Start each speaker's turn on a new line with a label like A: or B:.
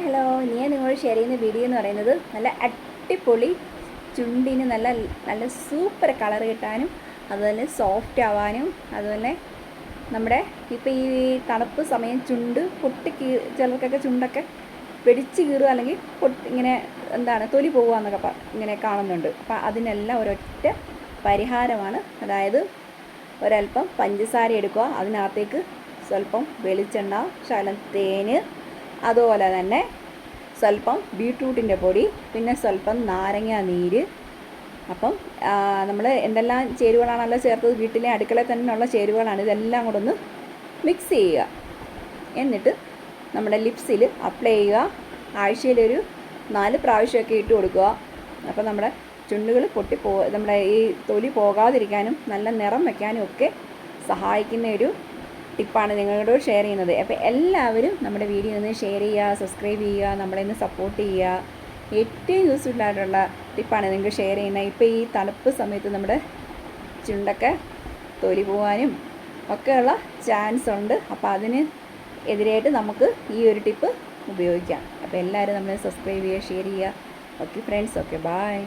A: Hello, ഞാൻ നിങ്ങളോട് share ചെയ്യുന്ന വീഡിയോ എന്ന് പറയുന്നത് നല്ല അടിപൊളി ചുണ്ടിന് നല്ല നല്ല സൂപ്പർ കളർ കിട്ടാനും അതുപോലെ സോഫ്റ്റ് ആവാനും അതുപോലെ നമ്മുടെ ഇപ്പോൾ ഈ തണുപ്പ് സമയം ചുണ്ട് ചിലർക്കൊക്കെ ചുണ്ടൊക്കെ വെടിച്ച് കീറുക അല്ലെങ്കിൽ ഇങ്ങനെ തൊലി പോകുക എന്നൊക്കെ ഇങ്ങനെ കാണുന്നുണ്ട്. അപ്പോൾ അതിനെല്ലാം ഒരൊറ്റ പരിഹാരമാണ്. അതായത് ഒരല്പം പഞ്ചസാര എടുക്കുക, അതിനകത്തേക്ക് സ്വല്പം വെളിച്ചെണ്ണ, ശകലം തേന്, അതുപോലെ തന്നെ സ്വല്പം ബീട്രൂട്ടിൻ്റെ പൊടി, പിന്നെ സ്വല്പം നാരങ്ങ നീര്. അപ്പം നമ്മൾ എന്തെല്ലാം ചേരുവകളാണല്ലോ ചേർത്തത്, വീട്ടിലെ അടുക്കളയിൽ തന്നെയുള്ള ചേരുവകളാണ്. ഇതെല്ലാം കൂടെ ഒന്ന് മിക്സ് ചെയ്യുക. എന്നിട്ട് നമ്മുടെ ലിപ്സിൽ അപ്ലൈ ചെയ്യുക. ആഴ്ചയിലൊരു 4 പ്രാവശ്യമൊക്കെ ഇട്ട് കൊടുക്കുക. അപ്പോൾ നമ്മുടെ ചുണ്ടുകൾ നമ്മുടെ ഈ തൊലി പോകാതിരിക്കാനും നല്ല നിറം വയ്ക്കാനും ഒക്കെ സഹായിക്കുന്ന ഒരു ടിപ്പാണ് നിങ്ങളോട് ഷെയർ ചെയ്യുന്നത്. അപ്പോൾ എല്ലാവരും നമ്മുടെ വീഡിയോ ഒന്ന് ഷെയർ ചെയ്യുക, സബ്സ്ക്രൈബ് ചെയ്യുക, നമ്മളെ ഒന്ന് സപ്പോർട്ട് ചെയ്യുക. ഏറ്റവും യൂസ്ഫുൾ ആയിട്ടുള്ള ടിപ്പാണ് നിങ്ങൾക്ക് ഷെയർ ചെയ്യുന്നത്. ഇപ്പോൾ ഈ തണുപ്പ് സമയത്ത് നമ്മുടെ ചുണ്ടൊക്കെ തൊലി പോകാനും ഒക്കെയുള്ള ചാൻസ് ഉണ്ട്. അപ്പോൾ അതിന് എതിരായിട്ട് നമുക്ക് ഈ ഒരു ടിപ്പ് ഉപയോഗിക്കാം. അപ്പോൾ എല്ലാവരും നമ്മളെ സബ്സ്ക്രൈബ് ചെയ്യുക, ഷെയർ ചെയ്യുക. Okay friends, okay bye.